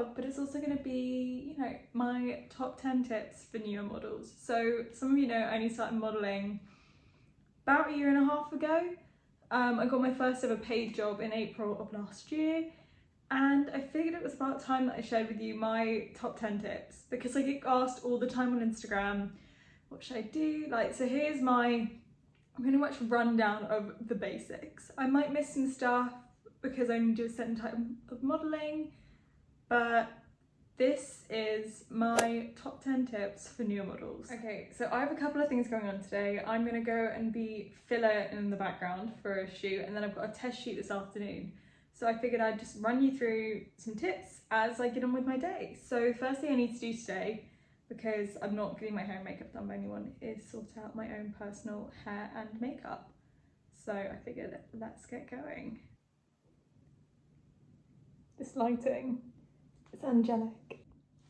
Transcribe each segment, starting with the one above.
vlog, but it's also going to be, you know, my top 10 tips for newer models. So some of you know I only started modelling about a year and a half ago. I got my first ever paid job in April of last year, and I figured it was about time that I shared with you my top 10 tips, because I get asked all the time on Instagram, what should I do? Like, so here's my pretty much rundown of the basics. I might miss some stuff because I only do a certain type of modelling, but this is my top 10 tips for newer models. Okay, so I have a couple of things going on today. I'm gonna go and be filler in the background for a shoot, and then I've got a test shoot this afternoon. So I figured I'd just run you through some tips as I get on with my day. So first thing I need to do today, because I'm not getting my hair and makeup done by anyone, is sort out my own personal hair and makeup. So I figured, let's get going. This lighting, it's angelic.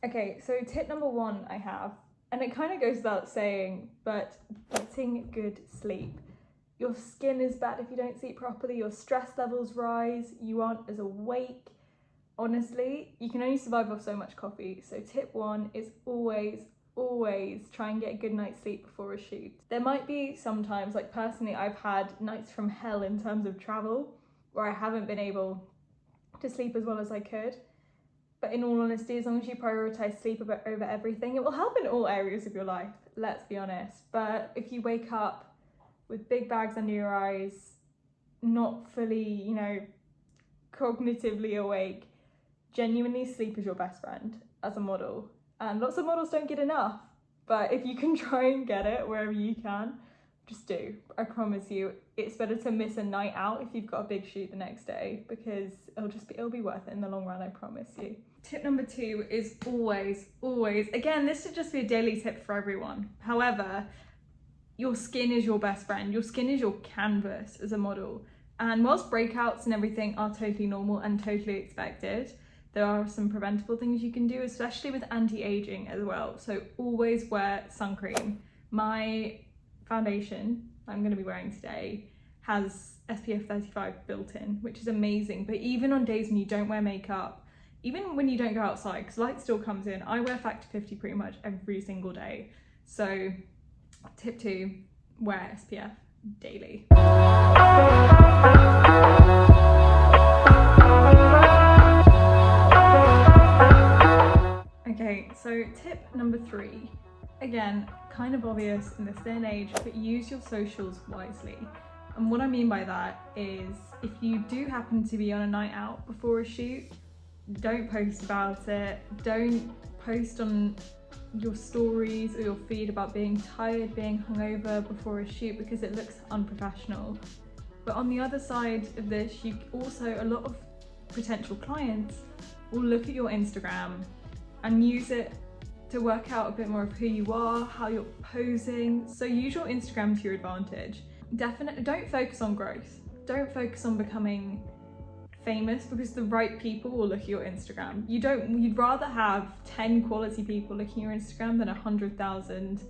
Okay, so tip number one I have, and it kind of goes without saying, but getting good sleep. Your skin is bad if you don't sleep properly, your stress levels rise, you aren't as awake. Honestly, you can only survive off so much coffee. So tip one is always try and get a good night's sleep before a shoot. There might be sometimes, like personally, I've had nights from hell in terms of travel where I haven't been able to sleep as well as I could. But in all honesty, as long as you prioritise sleep over everything, it will help in all areas of your life, let's be honest. But if you wake up with big bags under your eyes, not fully, you know, cognitively awake, genuinely sleep is your best friend as a model. And lots of models don't get enough, but if you can try and get it wherever you can, just do. I promise you, it's better to miss a night out if you've got a big shoot the next day, because it'll be worth it in the long run, I promise you. Tip number two is always, again, this should just be a daily tip for everyone. However, your skin is your best friend. Your skin is your canvas as a model. And whilst breakouts and everything are totally normal and totally expected, there are some preventable things you can do, especially with anti-aging as well. So always wear sun cream. My foundation I'm going to be wearing today has SPF 35 built in, which is amazing. But even on days when you don't wear makeup, even when you don't go outside, because light still comes in, I wear factor 50 pretty much every single day. So tip two, wear SPF daily. Okay, so tip number three, again, kind of obvious in this day and age, but use your socials wisely. And what I mean by that is, if you do happen to be on a night out before a shoot, don't post about it. Don't post on your stories or your feed about being tired, being hungover before a shoot, because it looks unprofessional. But on the other side of this, you also, a lot of potential clients will look at your Instagram and use it to work out a bit more of who you are, how you're posing. So use your Instagram to your advantage. Definitely don't focus on growth. Don't focus on becoming famous, because the right people will look at your Instagram. You'd rather have 10 quality people looking at your Instagram than 100,000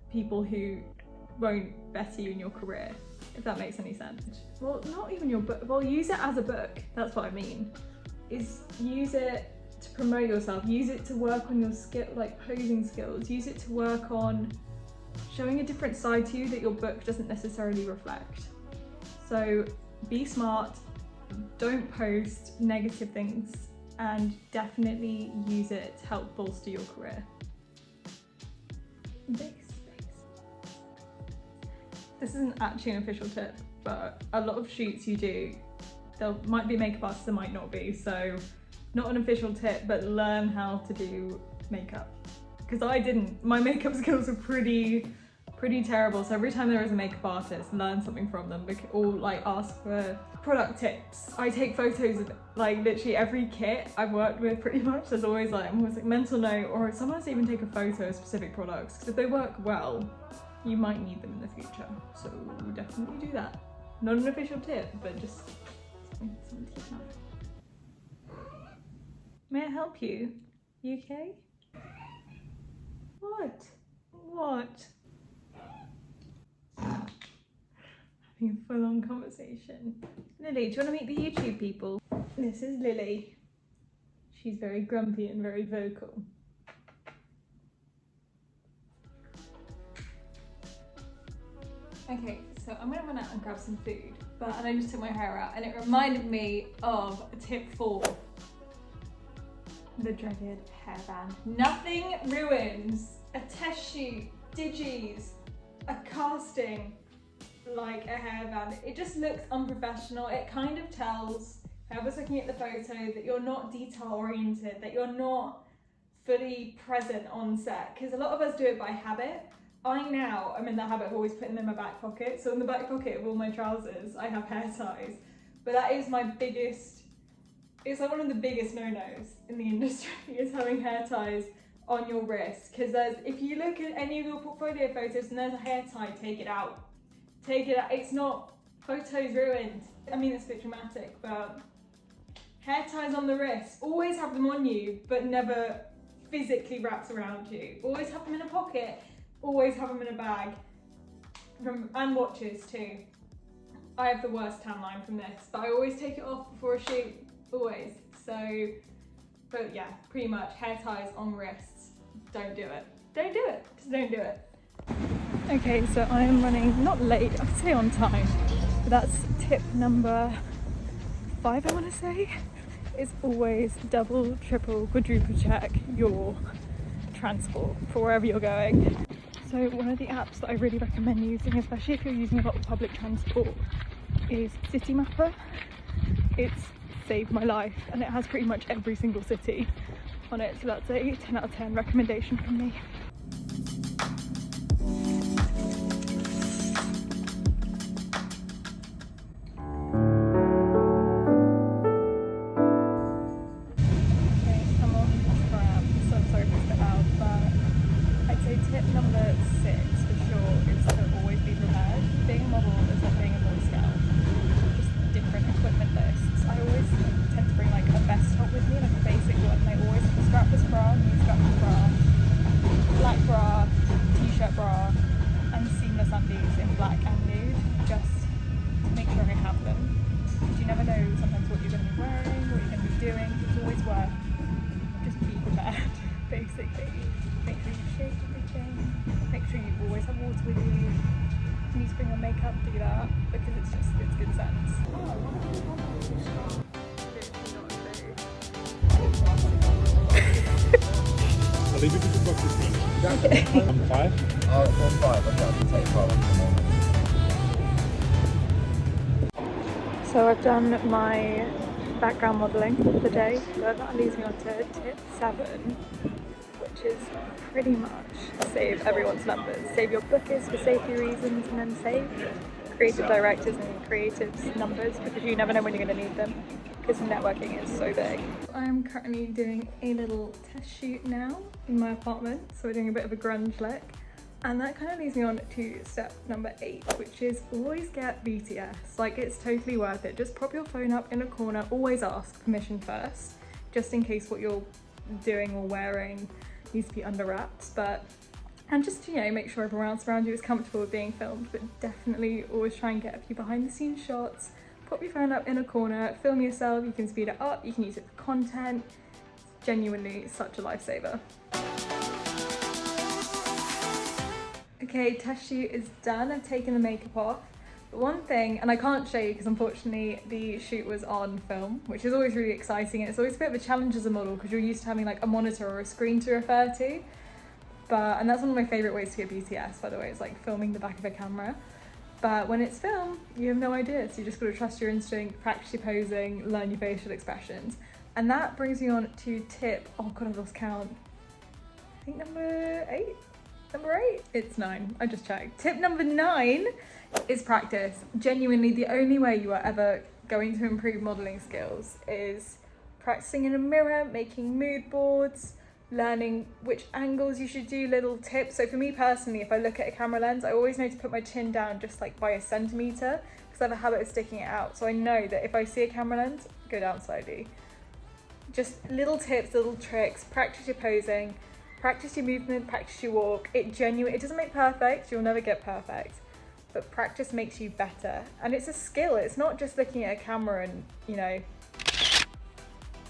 people who won't better you in your career, if that makes any sense. Well, not even your book, well, use it as a book, that's what I mean. Is use it to promote yourself, use it to work on your skill, like posing skills, use it to work on showing a different side to you that your book doesn't necessarily reflect. So be smart, don't post negative things, and definitely use it to help bolster your career. This isn't actually an official tip, but a lot of shoots you do, there might be makeup artists, there might not be, so not an official tip, but learn how to do makeup. Because I didn't, my makeup skills are pretty terrible, so every time there is a makeup artist, learn something from them, or like ask for product tips. I take photos of like literally every kit I've worked with pretty much. There's always like, I'm always like mental note, or sometimes even take a photo of specific products, because if they work well, you might need them in the future. So definitely do that. Not an official tip, but just something to keep an eye on. May I help you? You okay? What? What? Having a full-on conversation. Lily, do you want to meet the YouTube people? This is Lily. She's very grumpy and very vocal. Okay, so I'm gonna run out and grab some food, and I just took my hair out and it reminded me of tip 4. The dreaded hairband. Nothing ruins a test shoot, digis, a casting like a hairband. It just looks unprofessional. It kind of tells whoever's looking at the photo that you're not detail oriented, that you're not fully present on set, because a lot of us do it by habit. I now am in the habit of always putting them in my back pocket. So in the back pocket of all my trousers, I have hair ties. But that is my biggest, it's like one of the biggest no-nos in the industry is having hair ties on your wrist. Because if you look at any of your portfolio photos and there's a hair tie, take it out. Take it out. It's not, photos ruined. I mean, it's a bit dramatic, but hair ties on the wrist, always have them on you, but never physically wrapped around you. Always have them in a pocket. Always have them in a bag, and watches too. I have the worst tan line from this, but I always take it off before a shoot, always. So, but yeah, pretty much hair ties on wrists, don't do it. Don't do it, just don't do it. Okay, so I am running, not late, I'd say on time, but that's tip number 5 I want to say, is always double, triple, quadruple check your transport for wherever you're going. So one of the apps that I really recommend using, especially if you're using a lot of public transport, is City Mapper. It's saved my life and it has pretty much every single city on it, so that's a 10 out of 10 recommendation from me. Tip number 6 for sure is to always be prepared. Being a model is like being a Boy Scout, just different equipment lists. I always tend to bring like a vest top with me, like a basic one. I always have a strapless bra, new strapless bra, black bra, t-shirt bra, and seamless undies in black and nude, just to make sure I have them. Because you never know sometimes what you're going to be wearing, what you're going to be doing. It's always worth just be prepared, basically. Make sure you shave everything, make sure you always have water with you. If you need to bring your makeup, do that, because it's good sense. I'll leave it to the book with me. Okay. On 5? Oh, it's on 5, okay, I can take 5 at the moment. So I've done my background modelling for the day, so that leads me on to tip 7. Which is pretty much save everyone's numbers. Save your bookers for safety reasons, and then save creative directors and creatives' numbers, because you never know when you're going to need them, because networking is so big. I'm currently doing a little test shoot now in my apartment, so we're doing a bit of a grunge look, and that kind of leads me on to step number 8, which is always get BTS. Like, it's totally worth it. Just prop your phone up in a corner, always ask permission first, just in case what you're doing or wearing needs to be under wraps, and just, you know, make sure everyone else around you is comfortable with being filmed, but definitely always try and get a few behind the scenes shots. Pop your phone up in a corner, film yourself, you can speed it up, you can use it for content. It's genuinely such a lifesaver. Okay, test shoot is done. I've taken the makeup off. But one thing, and I can't show you because unfortunately the shoot was on film, which is always really exciting, and it's always a bit of a challenge as a model because you're used to having like a monitor or a screen to refer to. And that's one of my favourite ways to get BTS, by the way, is like filming the back of a camera. But when it's film, you have no idea, so you just got to trust your instinct, practice your posing, learn your facial expressions. And that brings me on to tip, oh god, I've lost count. I think number 8? Number 8? It's 9, I just checked. Tip number 9 is practice. Genuinely, the only way you are ever going to improve modelling skills is practicing in a mirror, making mood boards, learning which angles you should do, little tips. So for me personally, if I look at a camera lens, I always know to put my chin down just like by a centimetre, because I have a habit of sticking it out. So I know that if I see a camera lens, go down slightly. Just little tips, little tricks, practice your posing, practice your movement, practice your walk. It doesn't make perfect, you'll never get perfect, but practice makes you better. And it's a skill, it's not just looking at a camera and, you know,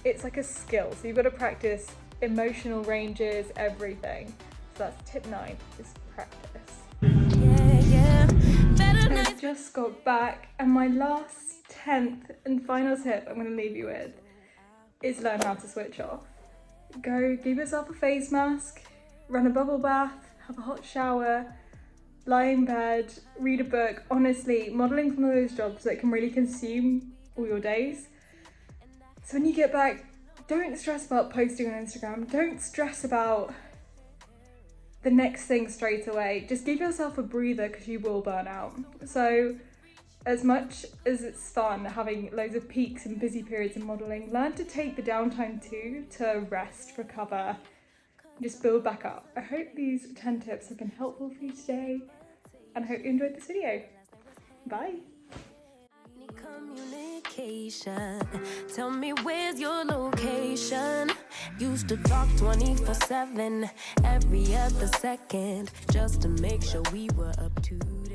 it's like a skill. So you've got to practice emotional ranges, everything. So that's tip 9, is practice. I've just got back, and my last 10th and final tip I'm going to leave you with is learn how to switch off. Go give yourself a face mask, run a bubble bath, have a hot shower, lie in bed, read a book. Honestly, modelling is one of those jobs that can really consume all your days. So when you get back, don't stress about posting on Instagram. Don't stress about the next thing straight away. Just give yourself a breather because you will burn out. So as much as it's fun having loads of peaks and busy periods in modelling, learn to take the downtime too to rest, recover, just build back up. I hope these 10 tips have been helpful for you today, and I hope you enjoyed this video. Bye. Communication. Tell me where's your location. Used to talk 24/7, every other second, just to make sure we were up to date.